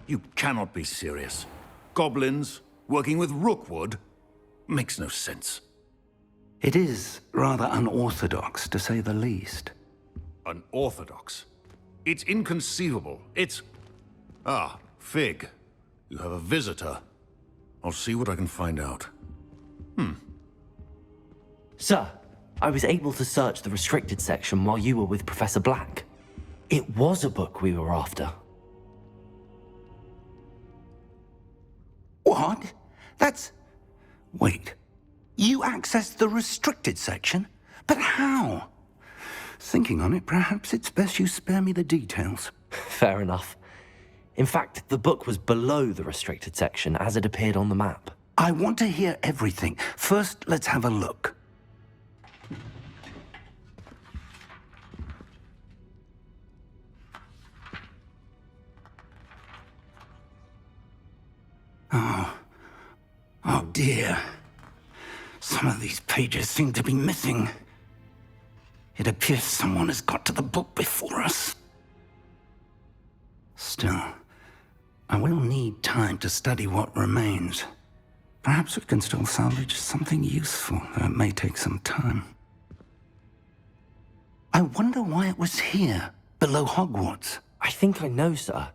You cannot be serious. Goblins working with Rookwood? Makes no sense. It is rather unorthodox, to say the least. Unorthodox? It's inconceivable. It's... Ah, Fig. You have a visitor. I'll see what I can find out. Sir, I was able to search the restricted section while you were with Professor Black. It was a book we were after. What? That's... Wait. You accessed the restricted section? But how? Thinking on it, perhaps it's best you spare me the details. Fair enough. In fact, the book was below the restricted section as it appeared on the map. I want to hear everything. First, let's have a look. Oh dear. Some of these pages seem to be missing. It appears someone has got to the book before us. Still, I will need time to study what remains. Perhaps we can still salvage something useful, though it may take some time. I wonder why it was here, below Hogwarts. I think I know, sir.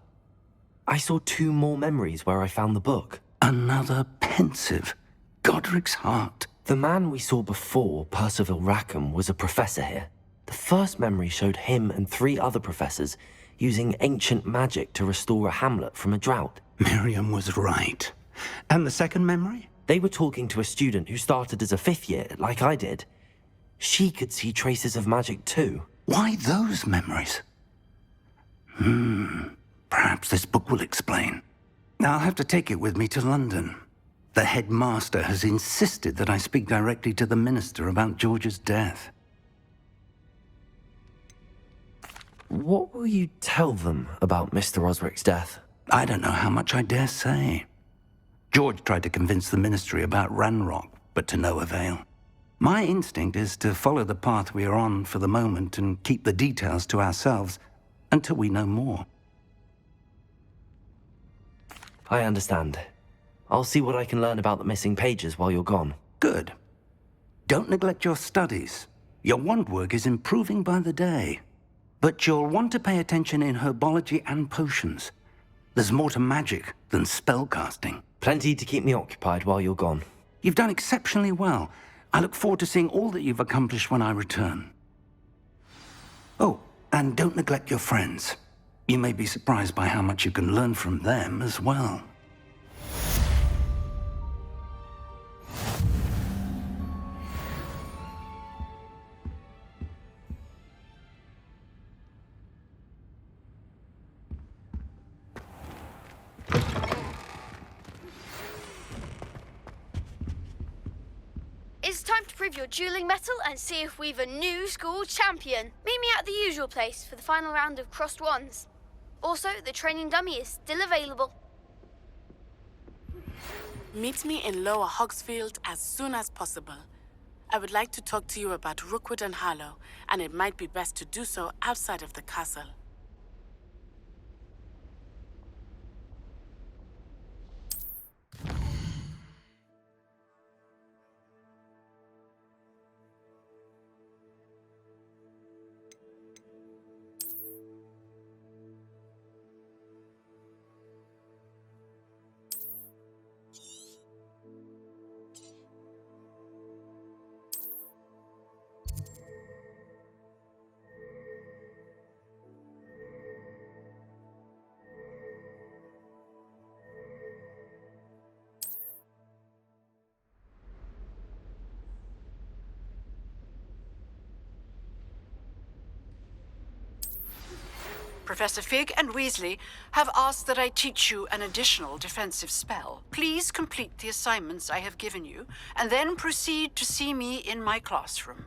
I saw 2 more memories where I found the book. Another pensive. Godric's heart. The man we saw before, Percival Rackham, was a professor here. The first memory showed him and 3 other professors using ancient magic to restore a hamlet from a drought. Miriam was right. And the second memory? They were talking to a student who started as a 5th year, like I did. She could see traces of magic too. Why those memories? Perhaps this book will explain. I'll have to take it with me to London. The headmaster has insisted that I speak directly to the minister about George's death. What will you tell them about Mr. Osric's death? I don't know how much I dare say. George tried to convince the ministry about Ranrock, but to no avail. My instinct is to follow the path we are on for the moment and keep the details to ourselves until we know more. I understand. I'll see what I can learn about the missing pages while you're gone. Good. Don't neglect your studies. Your wand work is improving by the day. But you'll want to pay attention in herbology and potions. There's more to magic than spellcasting. Plenty to keep me occupied while you're gone. You've done exceptionally well. I look forward to seeing all that you've accomplished when I return. Oh, and don't neglect your friends. You may be surprised by how much you can learn from them as well. It's time to prove your dueling mettle and see if we've a new school champion. Meet me at the usual place for the final round of crossed wands. Also, the training dummy is still available. Meet me in Lower Hogsfield as soon as possible. I would like to talk to you about Rookwood and Harlow, and it might be best to do so outside of the castle. Professor Fig and Weasley have asked that I teach you an additional defensive spell. Please complete the assignments I have given you, and then proceed to see me in my classroom.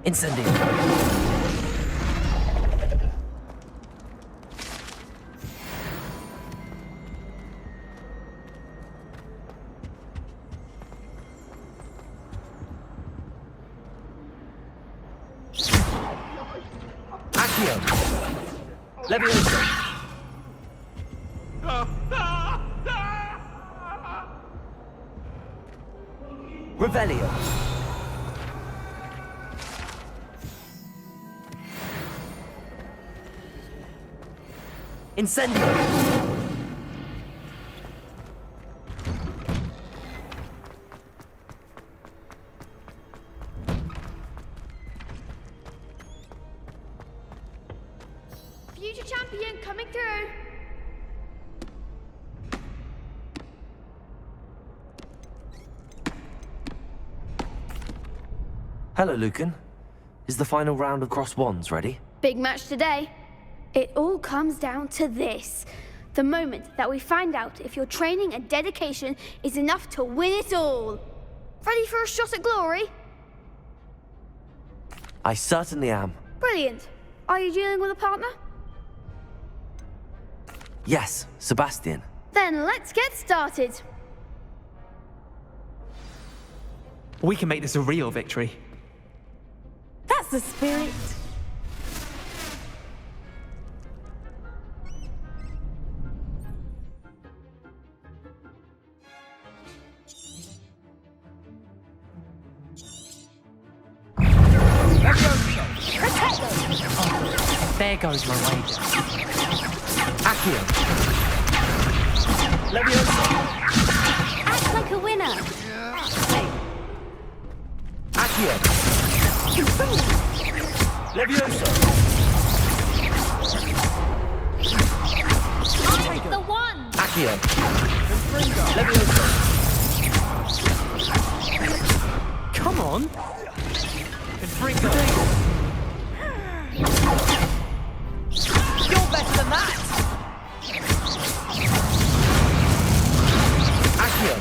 Incendio. Accio. Leviosa. Revelio. Incendio. Future champion coming through. Hello, Lucan. Is the final round of Cross Wands ready? Big match today. It all comes down to this. The moment that we find out if your training and dedication is enough to win it all. Ready for a shot at glory? I certainly am. Brilliant. Are you dealing with a partner? Yes, Sebastian. Then let's get started. We can make this a real victory. That's the spirit. There goes my wager. Accio. Leviosa. Act like a winner. Accio. Leviosa. I'm the one. Accio. Leviosa. Come on. Confringo. You're better than that. Accio.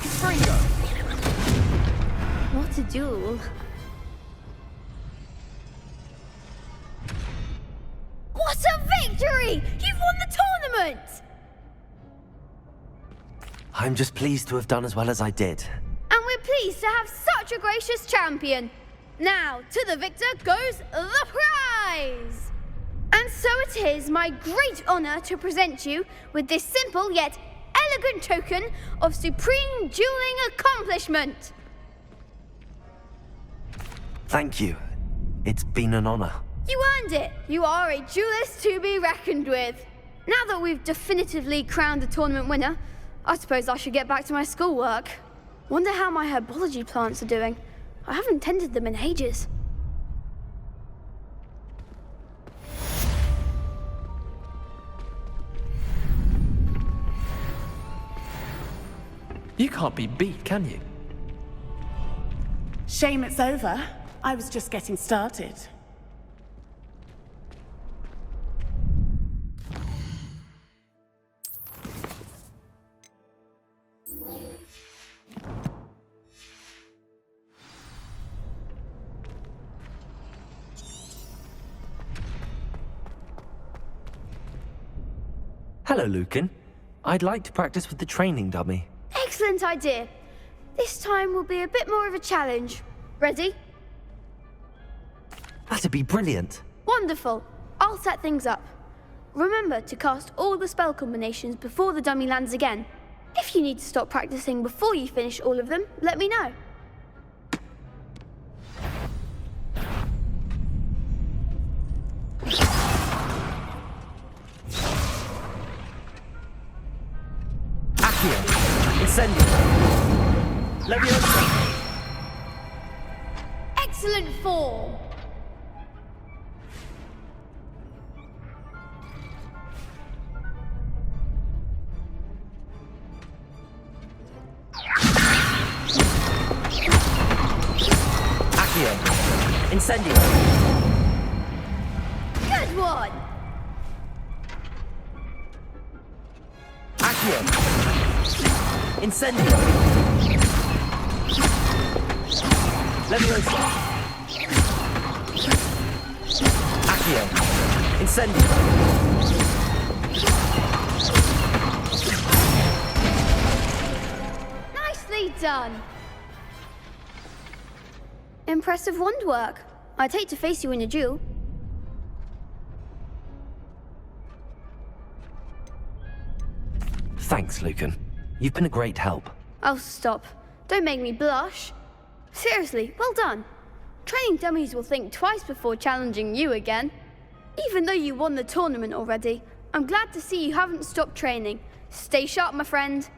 Confringo. What a duel. What a victory! You've won the tournament! I'm just pleased to have done as well as I did. And we're pleased to have such a gracious champion. Now, to the victor goes the prize! And so it is my great honor to present you with this simple yet elegant token of supreme dueling accomplishment. Thank you. It's been an honor. You earned it. You are a duelist to be reckoned with. Now that we've definitively crowned the tournament winner, I suppose I should get back to my schoolwork. Wonder how my herbology plants are doing. I haven't tended them in ages. You can't be beat, can you? Shame it's over. I was just getting started. Hello, Lucan. I'd like to practice with the training dummy. Excellent idea. This time will be a bit more of a challenge. Ready? That'd be brilliant. Wonderful. I'll set things up. Remember to cast all the spell combinations before the dummy lands again. If you need to stop practicing before you finish all of them, let me know. Accio. Incendio. Leviosa. Excellent form. Accio. Incendio. Good one. Accio. Incendio! Leviosa! Accio! Incendio! Nicely done. Impressive wand work. I'd hate to face you in a duel. Thanks, Lucan. You've been a great help. Oh, stop. Don't make me blush. Seriously, well done. Training dummies will think twice before challenging you again. Even though you won the tournament already, I'm glad to see you haven't stopped training. Stay sharp, my friend.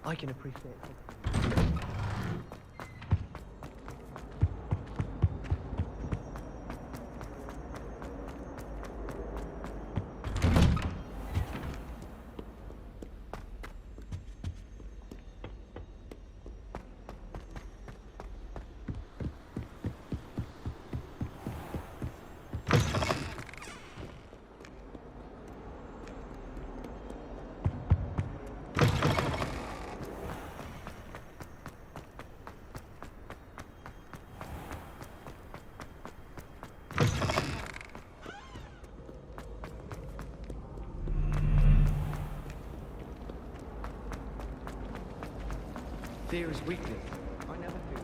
I can appreciate it. Fear is weakness. I never fear.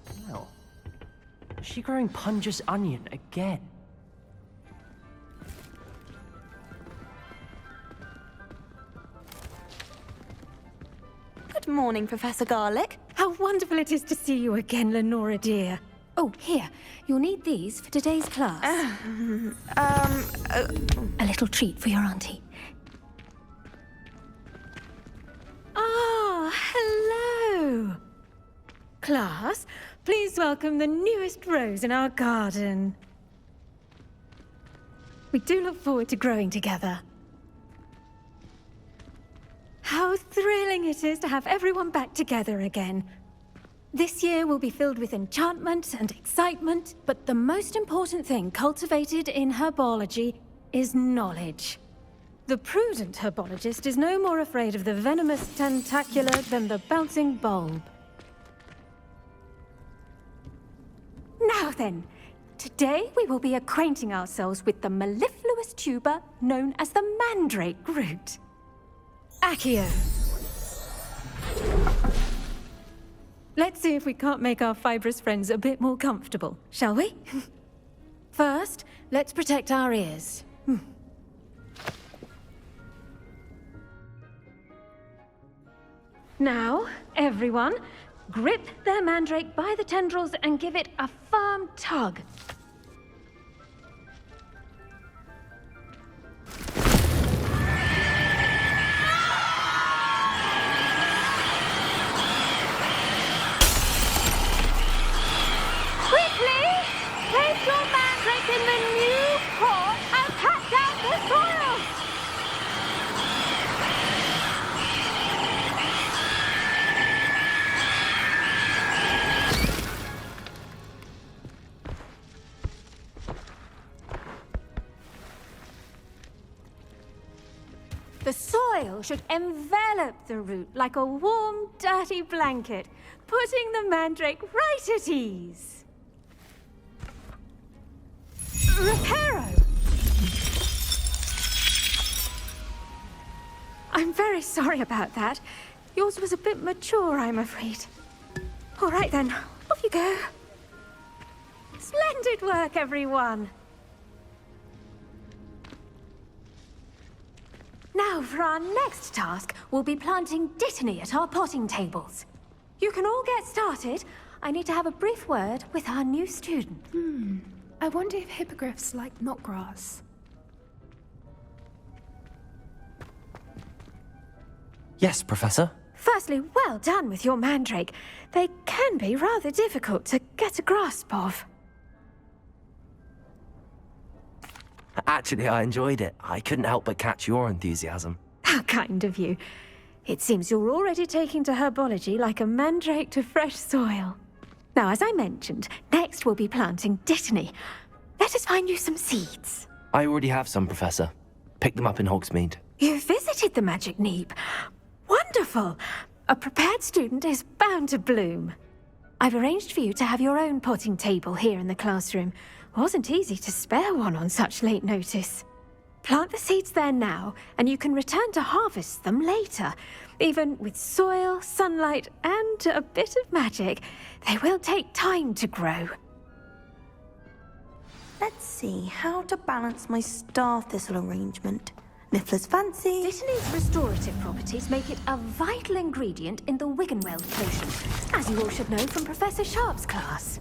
Smell. Is she growing Punja's onion again? Good morning, Professor Garlick. How wonderful it is to see you again, Lenora dear. Oh, here. You'll need these for today's class. A little treat for your auntie. Ah, hello. Class, please welcome the newest rose in our garden. We do look forward to growing together. How thrilling it is to have everyone back together again. This year will be filled with enchantment and excitement, but the most important thing cultivated in herbology is knowledge. The prudent herbologist is no more afraid of the venomous tentacular than the bouncing bulb. Now then, today we will be acquainting ourselves with the mellifluous tuber known as the mandrake root. Accio. Let's see if we can't make our fibrous friends a bit more comfortable, shall we? First, let's protect our ears. Now, everyone, grip their mandrake by the tendrils and give it a firm tug. Place your mandrake in the new pot and pat down the soil! soil should envelop the root like a warm, dirty blanket, putting the mandrake right at ease. Reparo! I'm very sorry about that. Yours was a bit mature, I'm afraid. All right then, off you go. Splendid work, everyone. Now, for our next task, we'll be planting dittany at our potting tables. You can all get started. I need to have a brief word with our new student. I wonder if hippogriffs like knotgrass. Yes, Professor. Firstly, well done with your mandrake. They can be rather difficult to get a grasp of. Actually, I enjoyed it. I couldn't help but catch your enthusiasm. How kind of you. It seems you're already taking to herbology like a mandrake to fresh soil. Now, as I mentioned, next we'll be planting dittany. Let us find you some seeds. I already have some, Professor. Picked them up in Hogsmeade. You visited the Magic Neep. Wonderful! A prepared student is bound to bloom. I've arranged for you to have your own potting table here in the classroom. Wasn't easy to spare one on such late notice. Plant the seeds there now, and you can return to harvest them later. Even with soil, sunlight, and a bit of magic, they will take time to grow. Let's see how to balance my star thistle arrangement. Niffler's fancy. Dittany's restorative properties make it a vital ingredient in the Wiggenweld potion, as you all should know from Professor Sharp's class.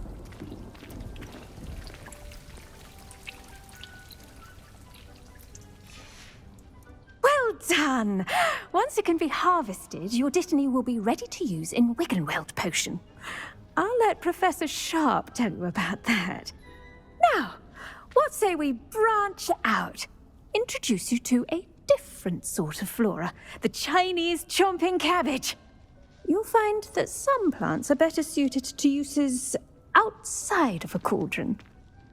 Well done! Once it can be harvested, your dittany will be ready to use in Wiggenweld potion. I'll let Professor Sharp tell you about that. Now, what say we branch out? Introduce you to a different sort of flora, the Chinese chomping cabbage. You'll find that some plants are better suited to uses outside of a cauldron.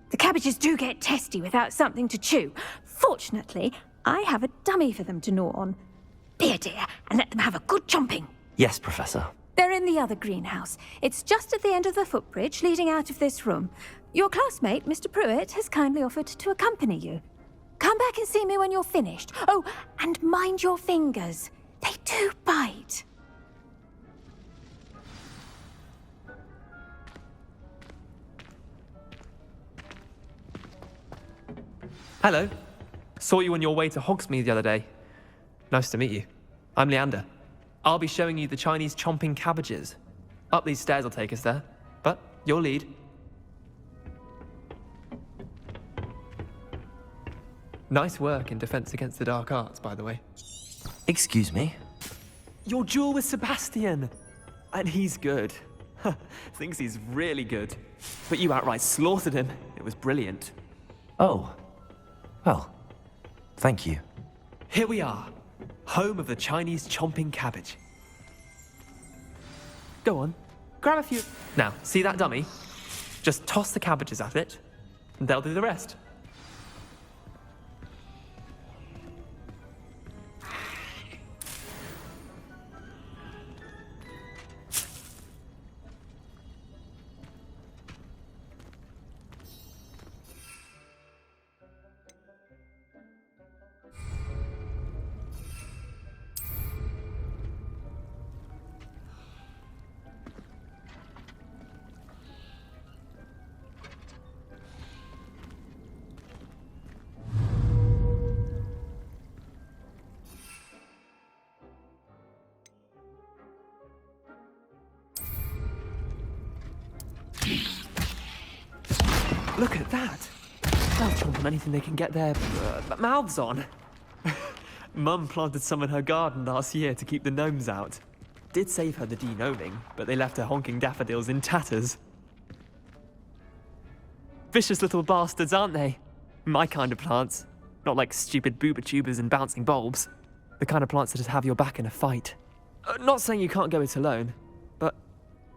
The cabbages do get testy without something to chew. Fortunately, I have a dummy for them to gnaw on. Be a dear and let them have a good chomping. Yes, Professor. They're in the other greenhouse. It's just at the end of the footbridge leading out of this room. Your classmate, Mr. Pruitt, has kindly offered to accompany you. Come back and see me when you're finished. Oh, and mind your fingers. They do bite. Hello. Saw you on your way to Hogsmeade the other day. Nice to meet you. I'm Leander. I'll be showing you the Chinese chomping cabbages. Up these stairs will take us there, but you'll lead. Nice work in Defense Against the Dark Arts, by the way. Excuse me? Your duel with Sebastian! And he's good. Thinks he's really good. But you outright slaughtered him. It was brilliant. Oh. Well, thank you. Here we are. Home of the Chinese chomping cabbage. Go on. Grab a few. Now, see that dummy? Just toss the cabbages at it, and they'll do the rest. Look at that! They'll chomp on anything they can get their mouths on. Mum planted some in her garden last year to keep the gnomes out. Did save her the de-gnoming, but they left her honking daffodils in tatters. Vicious little bastards, aren't they? My kind of plants. Not like stupid booba tubers and bouncing bulbs. The kind of plants that just have your back in a fight. Not saying you can't go it alone, but...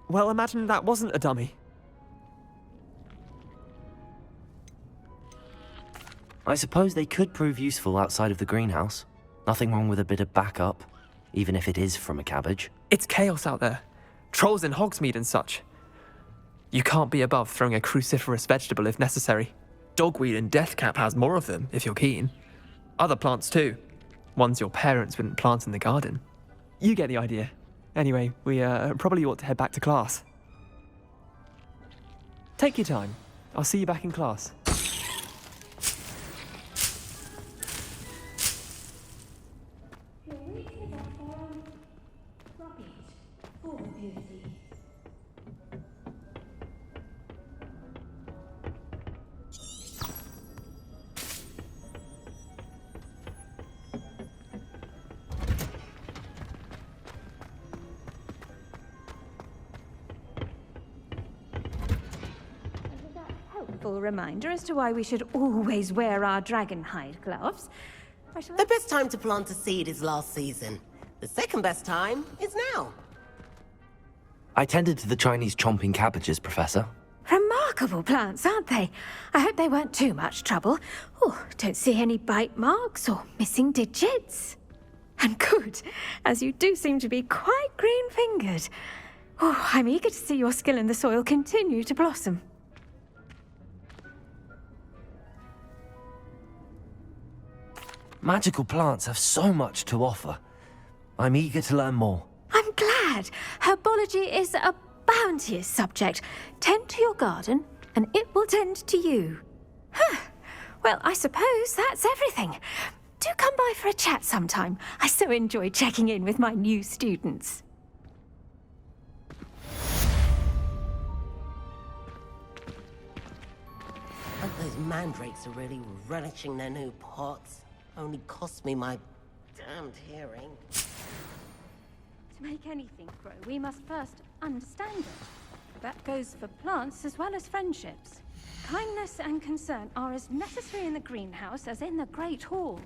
well, imagine that wasn't a dummy. I suppose they could prove useful outside of the greenhouse. Nothing wrong with a bit of backup, even if it is from a cabbage. It's chaos out there. Trolls in Hogsmeade and such. You can't be above throwing a cruciferous vegetable if necessary. Dogweed and deathcap has more of them, if you're keen. Other plants too. Ones your parents wouldn't plant in the garden. You get the idea. Anyway, we probably ought to head back to class. Take your time. I'll see you back in class. Reminder as to why we should always wear our dragon hide gloves. The best time to plant a seed is last season. The second best time is now. I tended to the Chinese chomping cabbages, Professor. Remarkable plants, aren't they? I hope they weren't too much trouble. Oh, don't see any bite marks or missing digits. And good, as you do seem to be quite green-fingered. Oh, I'm eager to see your skill in the soil continue to blossom. Magical plants have so much to offer. I'm eager to learn more. I'm glad. Herbology is a bounteous subject. Tend to your garden, and it will tend to you. Huh. Well, I suppose that's everything. Do come by for a chat sometime. I so enjoy checking in with my new students. But those mandrakes are really relishing their new pots. Only cost me my damned hearing. To make anything grow, we must first understand it. That goes for plants as well as friendships. Kindness and concern are as necessary in the greenhouse as in the Great Hall.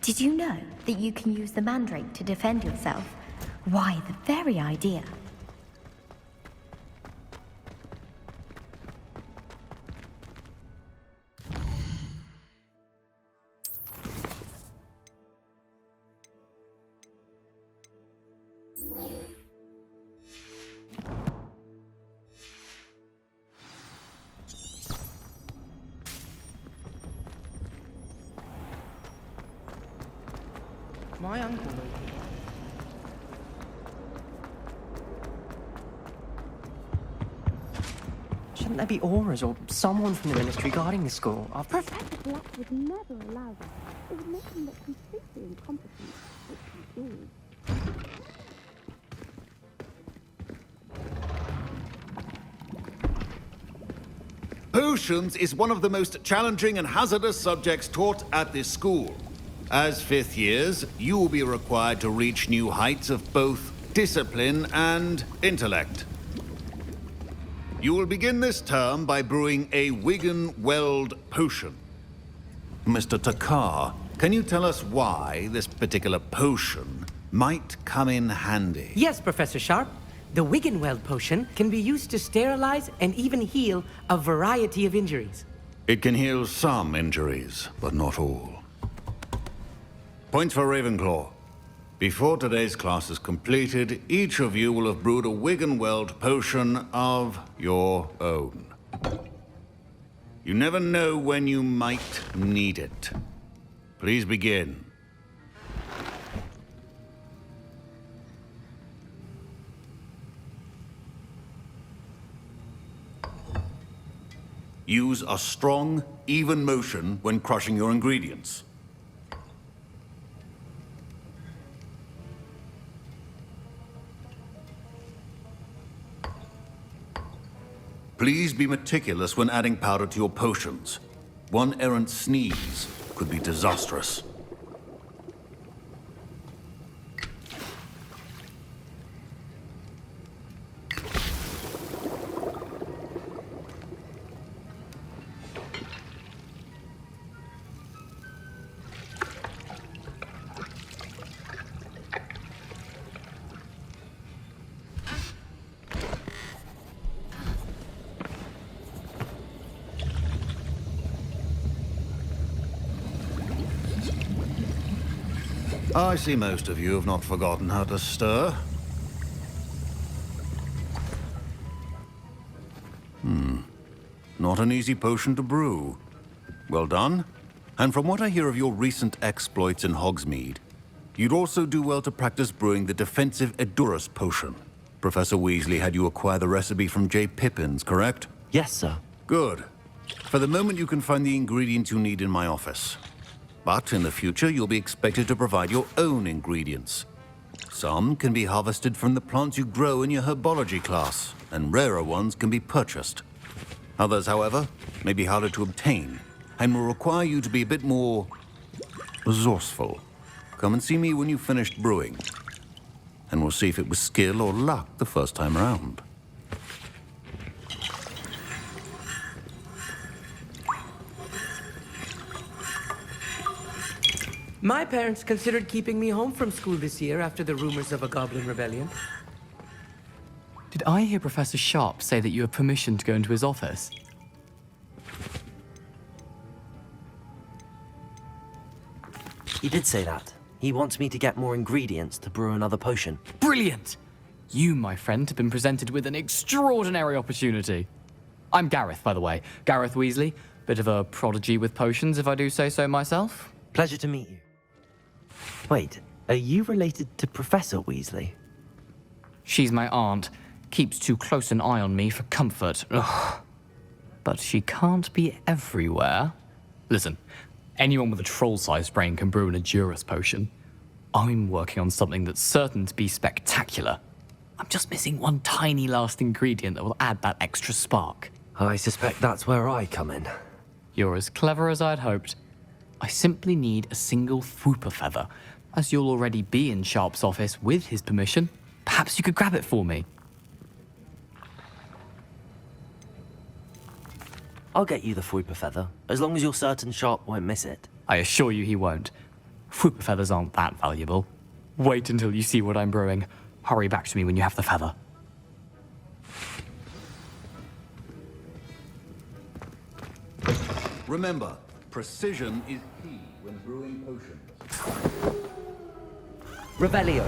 Did you know that you can use the mandrake to defend yourself? Why, the very idea. My uncle will be. Shouldn't there be auras or someone from the ministry guarding the school? Professor Black would never allow that. It would make him look completely incompetent, which he is. Potions is one of the most challenging and hazardous subjects taught at this school. As fifth years, you will be required to reach new heights of both discipline and intellect. You will begin this term by brewing a Wiggenweld potion. Mr. Takar, can you tell us why this particular potion might come in handy? Yes, Professor Sharp. The Wiggenweld potion can be used to sterilize and even heal a variety of injuries. It can heal some injuries, but not all. Points for Ravenclaw. Before today's class is completed, each of you will have brewed a Wiggenweld potion of your own. You never know when you might need it. Please begin. Use a strong, even motion when crushing your ingredients. Please be meticulous when adding powder to your potions. One errant sneeze could be disastrous. I see most of you have not forgotten how to stir. Not an easy potion to brew. Well done. And from what I hear of your recent exploits in Hogsmeade, you'd also do well to practice brewing the defensive Edurus potion. Professor Weasley had you acquire the recipe from J. Pippins, correct? Yes, sir. Good. For the moment, you can find the ingredients you need in my office. But in the future, you'll be expected to provide your own ingredients. Some can be harvested from the plants you grow in your herbology class, and rarer ones can be purchased. Others, however, may be harder to obtain, and will require you to be a bit more resourceful. Come and see me when you've finished brewing, and we'll see if it was skill or luck the first time around. My parents considered keeping me home from school this year after the rumors of a goblin rebellion. Did I hear Professor Sharp say that you have permission to go into his office? He did say that. He wants me to get more ingredients to brew another potion. Brilliant! You, my friend, have been presented with an extraordinary opportunity. I'm Gareth, by the way. Gareth Weasley. Bit of a prodigy with potions, if I do say so myself. Pleasure to meet you. Wait, are you related to Professor Weasley? She's my aunt. Keeps too close an eye on me for comfort. Ugh. But she can't be everywhere. Listen, anyone with a troll-sized brain can brew an Edurus potion. I'm working on something that's certain to be spectacular. I'm just missing one tiny last ingredient that will add that extra spark. I suspect that's where I come in. You're as clever as I'd hoped. I simply need a single Fwooper feather. As you'll already be in Sharp's office with his permission, perhaps you could grab it for me. I'll get you the Fwooper feather, as long as you're certain Sharp won't miss it. I assure you he won't. Fwooper feathers aren't that valuable. Wait until you see what I'm brewing. Hurry back to me when you have the feather. Remember, precision is key when brewing potions. Revelio.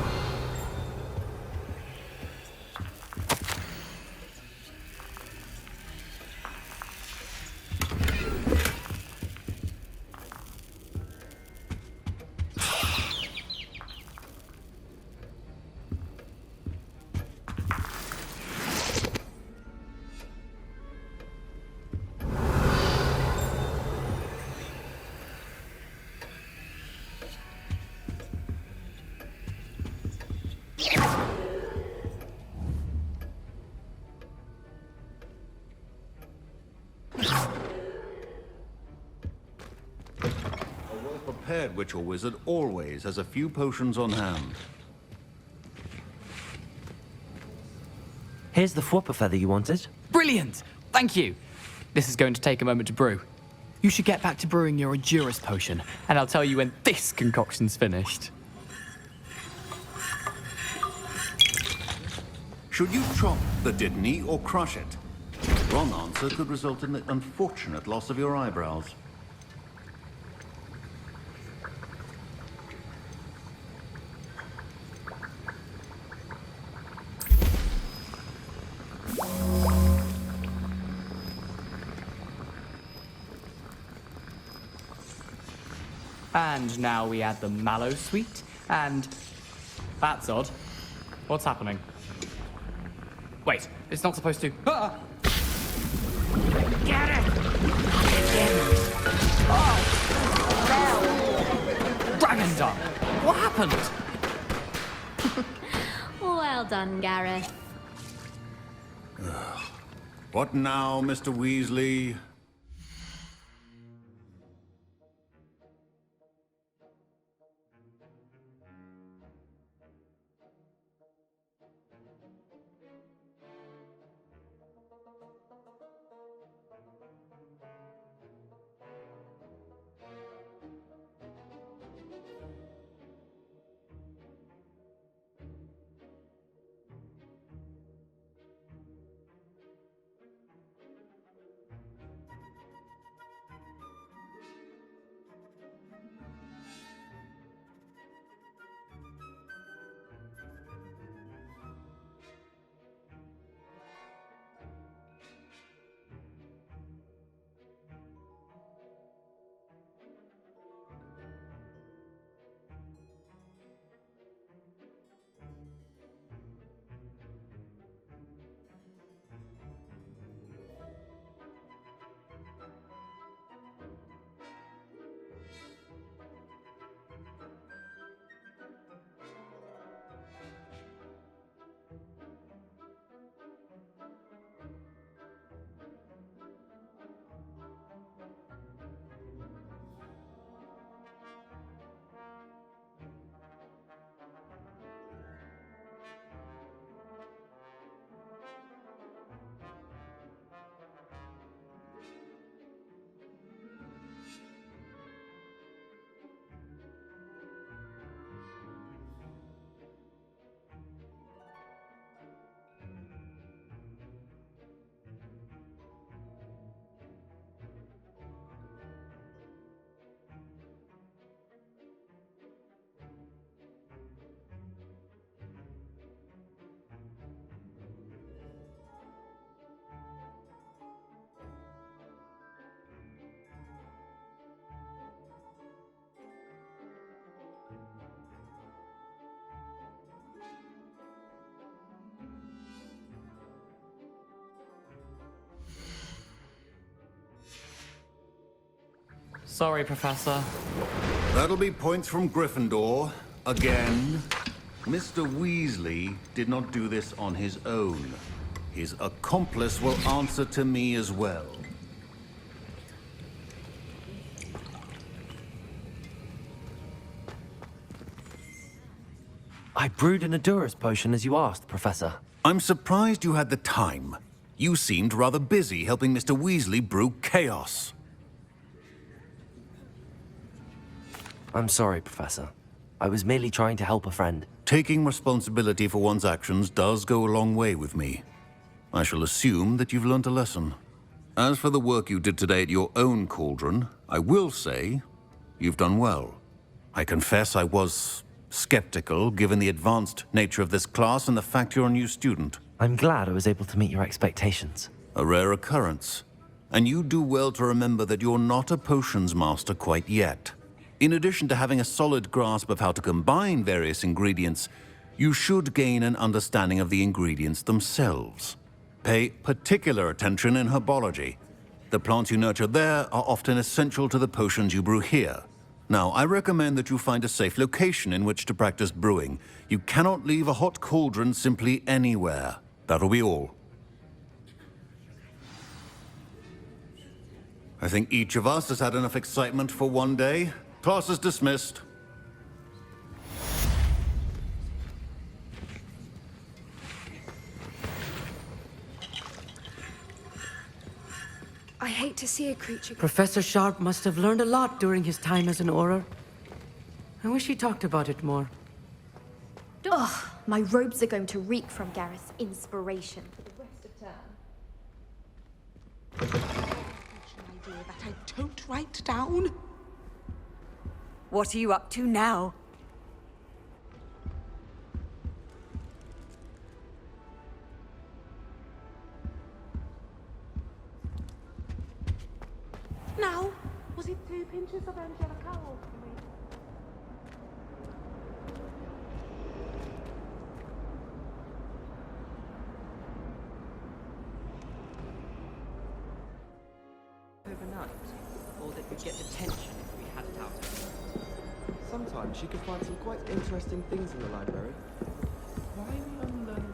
Prepared witch or wizard always has a few potions on hand. Here's the Fwooper feather you wanted. Brilliant! Thank you! This is going to take a moment to brew. You should get back to brewing your Edurus potion, and I'll tell you when this concoction's finished. Should you chop the Dittany or crush it? The wrong answer could result in the unfortunate loss of your eyebrows. And now we add the mallow sweet, and... That's odd. What's happening? Wait, it's not supposed to... Ah! Get it! Oh! Dragondar! What happened? Well done, Gareth. What now, Mr. Weasley? Sorry, Professor. That'll be points from Gryffindor. Again. Mr. Weasley did not do this on his own. His accomplice will answer to me as well. I brewed an Adurus potion as you asked, Professor. I'm surprised you had the time. You seemed rather busy helping Mr. Weasley brew chaos. I'm sorry, Professor. I was merely trying to help a friend. Taking responsibility for one's actions does go a long way with me. I shall assume that you've learnt a lesson. As for the work you did today at your own cauldron, I will say you've done well. I confess I was skeptical, given the advanced nature of this class and the fact you're a new student. I'm glad I was able to meet your expectations. A rare occurrence. And you do well to remember that you're not a potions master quite yet. In addition to having a solid grasp of how to combine various ingredients, you should gain an understanding of the ingredients themselves. Pay particular attention in herbology. The plants you nurture there are often essential to the potions you brew here. Now, I recommend that you find a safe location in which to practice brewing. You cannot leave a hot cauldron simply anywhere. That'll be all. I think each of us has had enough excitement for one day. Class is dismissed. I hate to see a creature. Professor Sharp must have learned a lot during his time as an Auror. I wish he talked about it more. Ugh, my robes are going to reek from Gareth's inspiration. For the rest of term. An idea that I don't write down. What are you up to now? Now, was it 2 pinches of Angelica or 3? Overnight, or that we'd get detention if we had it out. Sometimes you can find some quite interesting things in the library. Why the unlearnable?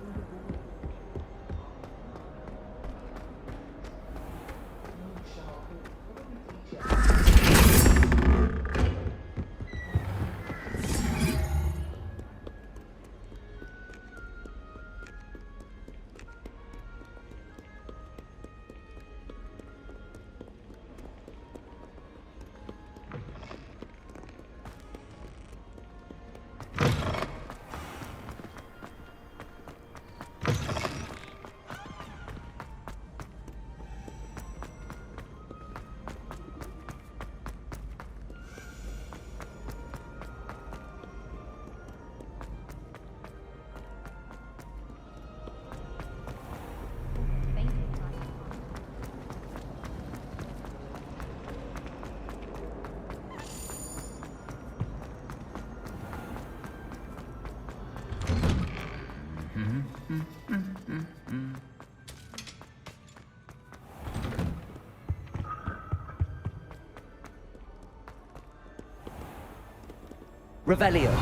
Revelio.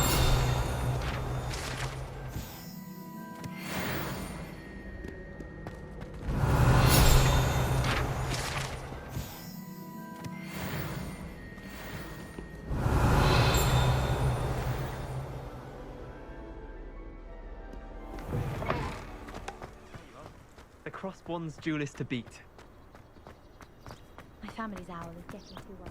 The crossed one's duelist to beat. My family's owl is getting too well.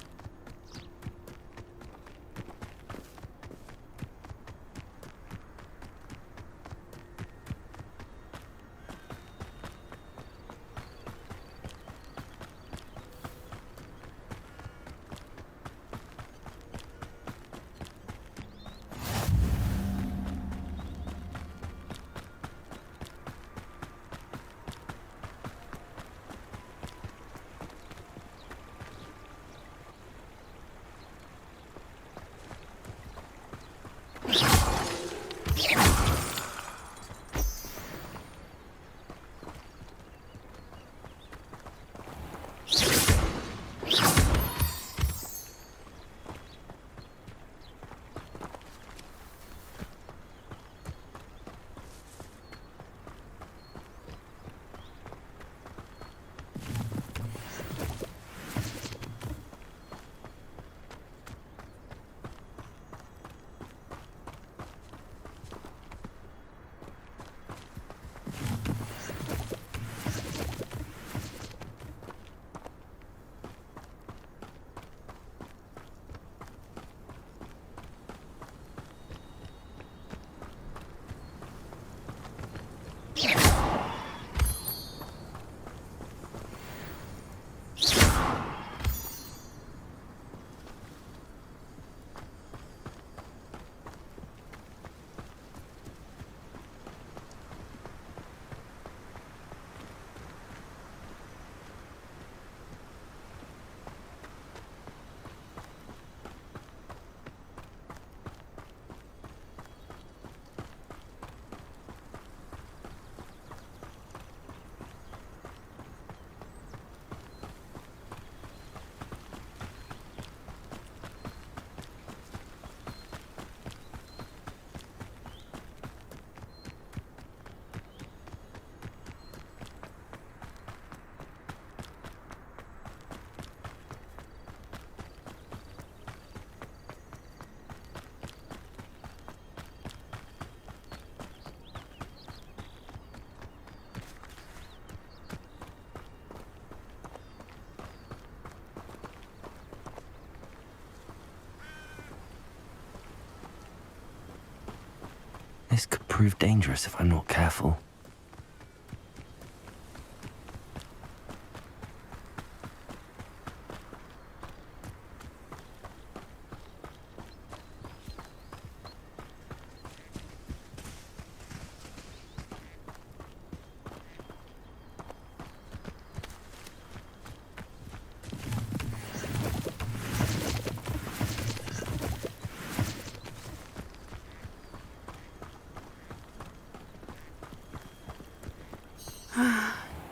This could prove dangerous if I'm not careful.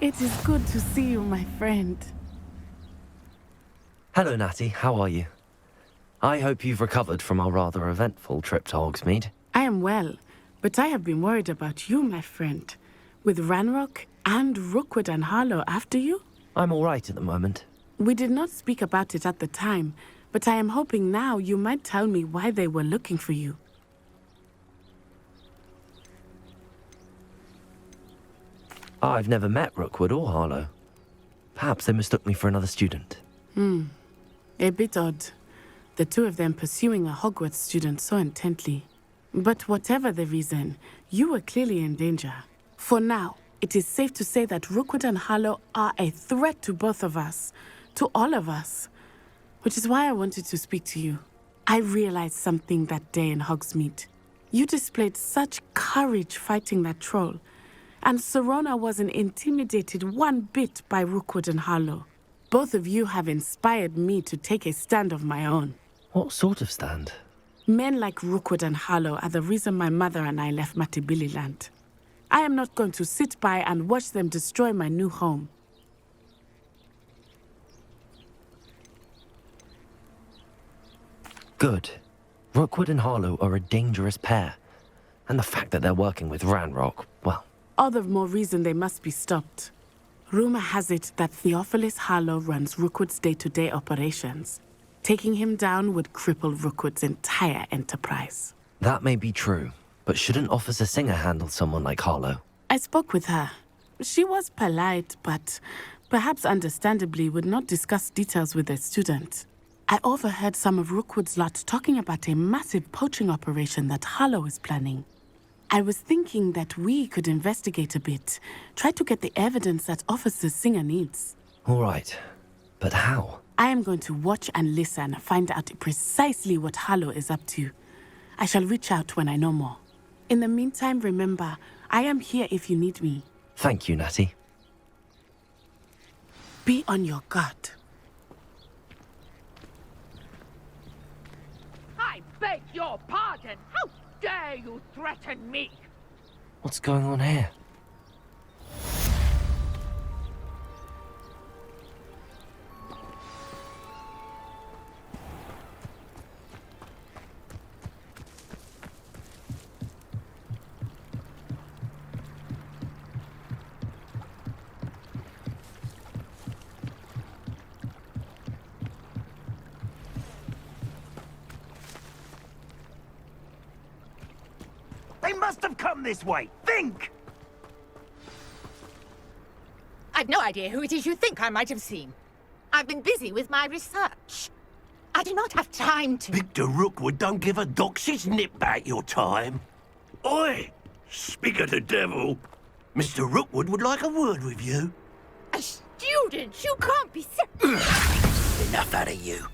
It is good to see you, my friend. Hello, Natty. How are you? I hope you've recovered from our rather eventful trip to Hogsmeade. I am well, but I have been worried about you, my friend. With Ranrock and Rookwood and Harlow after you? I'm all right at the moment. We did not speak about it at the time, but I am hoping now you might tell me why they were looking for you. I've never met Rookwood or Harlow. Perhaps they mistook me for another student. A bit odd. The two of them pursuing a Hogwarts student so intently. But whatever the reason, you were clearly in danger. For now, it is safe to say that Rookwood and Harlow are a threat to both of us. To all of us. Which is why I wanted to speak to you. I realized something that day in Hogsmeade. You displayed such courage fighting that troll. And Serona wasn't intimidated one bit by Rookwood and Harlow. Both of you have inspired me to take a stand of my own. What sort of stand? Men like Rookwood and Harlow are the reason my mother and I left Matabeleland. I am not going to sit by and watch them destroy my new home. Good. Rookwood and Harlow are a dangerous pair. And the fact that they're working with Ranrock, well... All the more reason they must be stopped. Rumor has it that Theophilus Harlow runs Rookwood's day-to-day operations. Taking him down would cripple Rookwood's entire enterprise. That may be true, but shouldn't Officer Singer handle someone like Harlow? I spoke with her. She was polite, but perhaps understandably would not discuss details with a student. I overheard some of Rookwood's lot talking about a massive poaching operation that Harlow is planning. I was thinking that we could investigate a bit, try to get the evidence that Officer Singer needs. All right, but how? I am going to watch and listen, find out precisely what Harlow is up to. I shall reach out when I know more. In the meantime, remember, I am here if you need me. Thank you, Natty. Be on your guard. I beg your pardon. How dare you threaten me? What's going on here? They must have come this way. Think! I've no idea who it is you think I might have seen. I've been busy with my research. I do not have time to... Victor Rookwood don't give a doxy's nip back your time. Oi! Speak of the devil. Mr. Rookwood would like a word with you. A student? You can't be... Enough out of you.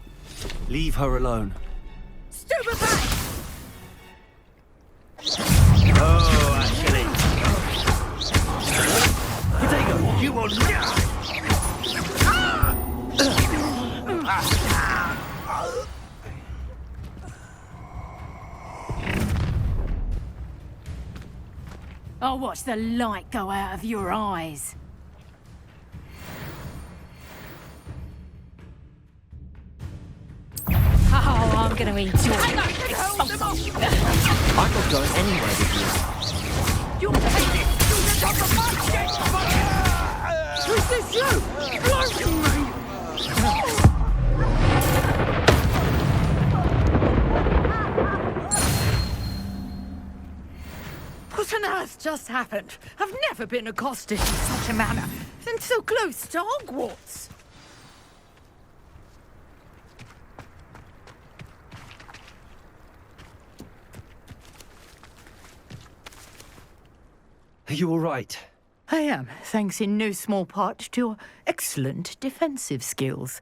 Leave her alone. Stupefy! Oh, actually. Potato, you will not. I'll watch the light go out of your eyes. Oh, I'm gonna enjoy it. I'm not going anywhere with you. You take it! You get off the basket! Is this you? Blinding me! What on earth just happened? I've never been accosted in such a manner, and so close to Hogwarts. Are you all right? I am, thanks in no small part to your excellent defensive skills.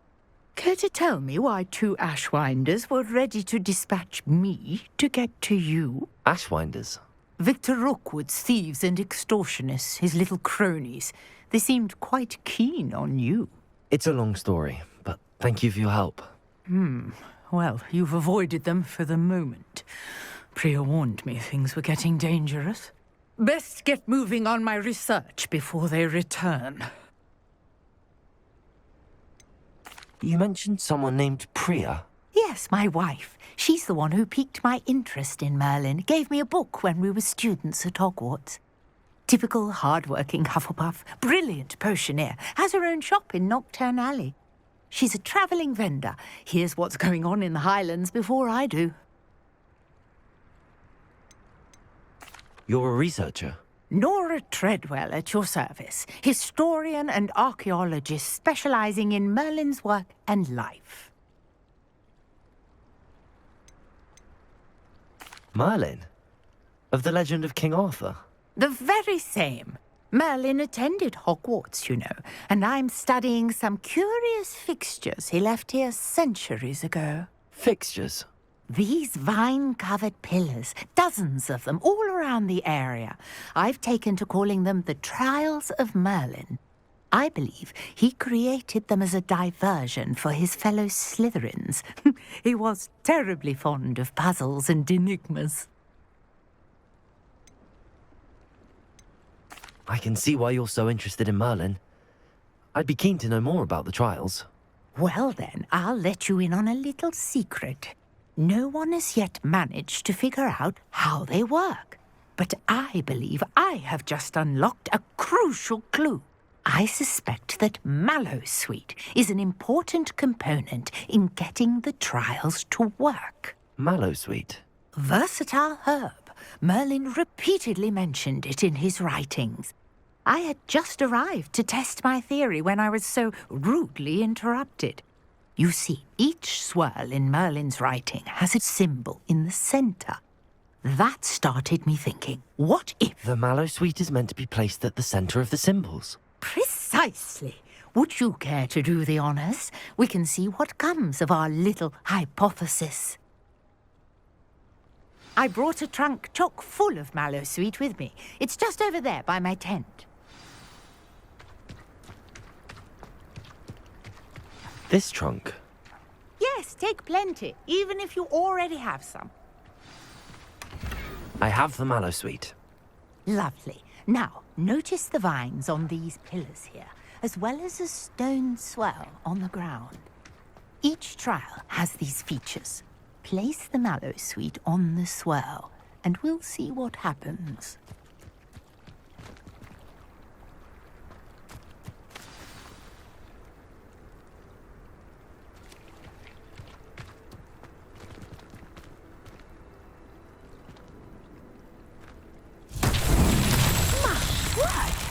Care to tell me why 2 Ashwinders were ready to dispatch me to get to you? Ashwinders? Victor Rookwood's thieves and extortionists, his little cronies. They seemed quite keen on you. It's a long story, but thank you for your help. Well, you've avoided them for the moment. Priya warned me things were getting dangerous. Best get moving on my research before they return. You mentioned someone named Priya. Yes, my wife. She's the one who piqued my interest in Merlin. Gave me a book when we were students at Hogwarts. Typical hard-working Hufflepuff. Brilliant potioneer. Has her own shop in Knockturn Alley. She's a travelling vendor. Hears what's going on in the Highlands before I do. You're a researcher? Nora Treadwell at your service. Historian and archaeologist specialising in Merlin's work and life. Merlin? Of the legend of King Arthur? The very same. Merlin attended Hogwarts, you know, and I'm studying some curious fixtures he left here centuries ago. Fixtures? These vine-covered pillars, dozens of them, all around the area. I've taken to calling them the Trials of Merlin. I believe he created them as a diversion for his fellow Slytherins. He was terribly fond of puzzles and enigmas. I can see why you're so interested in Merlin. I'd be keen to know more about the trials. Well then, I'll let you in on a little secret. No one has yet managed to figure out how they work. But I believe I have just unlocked a crucial clue. I suspect that Mallowsweet is an important component in getting the trials to work. Mallowsweet? Versatile herb. Merlin repeatedly mentioned it in his writings. I had just arrived to test my theory when I was so rudely interrupted. You see, each swirl in Merlin's writing has a symbol in the centre. That started me thinking, what if... The Mallowsweet is meant to be placed at the centre of the symbols. Precisely. Would you care to do the honours? We can see what comes of our little hypothesis. I brought a trunk chock full of Mallowsweet with me. It's just over there by my tent. This trunk? Yes, take plenty, even if you already have some. I have the Mallowsweet. Lovely. Now, notice the vines on these pillars here, as well as a stone swell on the ground. Each trial has these features. Place the Mallowsweet on the swirl, and we'll see what happens.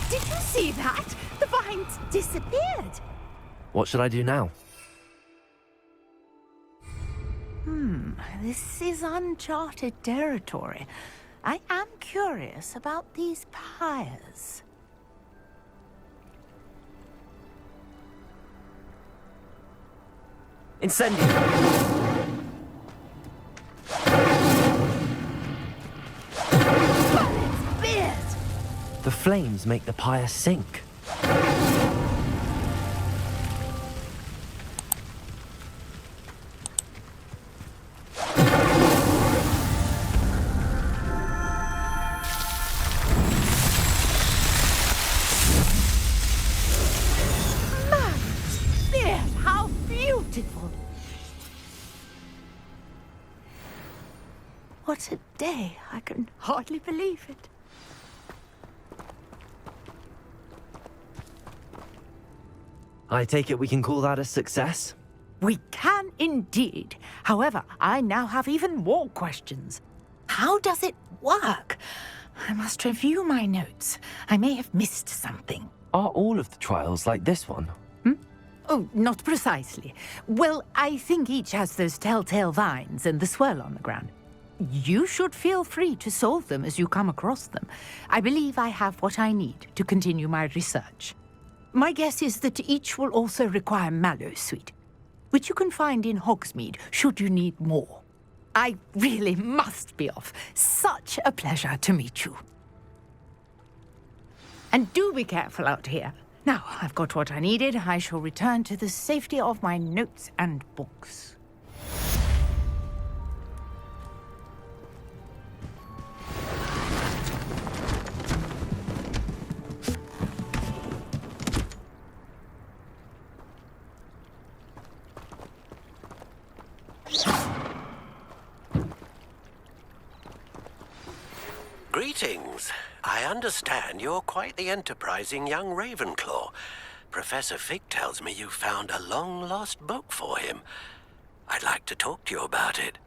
Did you see that? The vines disappeared. What should I do now? This is uncharted territory. I am curious about these pyres. Incendio! The flames make the pyre sink. How beautiful! What a day! I can hardly believe it. I take it we can call that a success? We can indeed. However, I now have even more questions. How does it work? I must review my notes. I may have missed something. Are all of the trials like this one? Oh, not precisely. Well, I think each has those telltale vines and the swirl on the ground. you should feel free to solve them as you come across them. I believe I have what I need to continue my research. My guess is that each will also require mallow sweet, which you can find in Hogsmeade should you need more. I really must be off. Such a pleasure to meet you. And do be careful out here. Now, I've got what I needed. I shall return to the safety of my notes and books. Greetings. I understand you're quite the enterprising young Ravenclaw. Professor Fig tells me you found a long-lost book for him. I'd like to talk to you about it.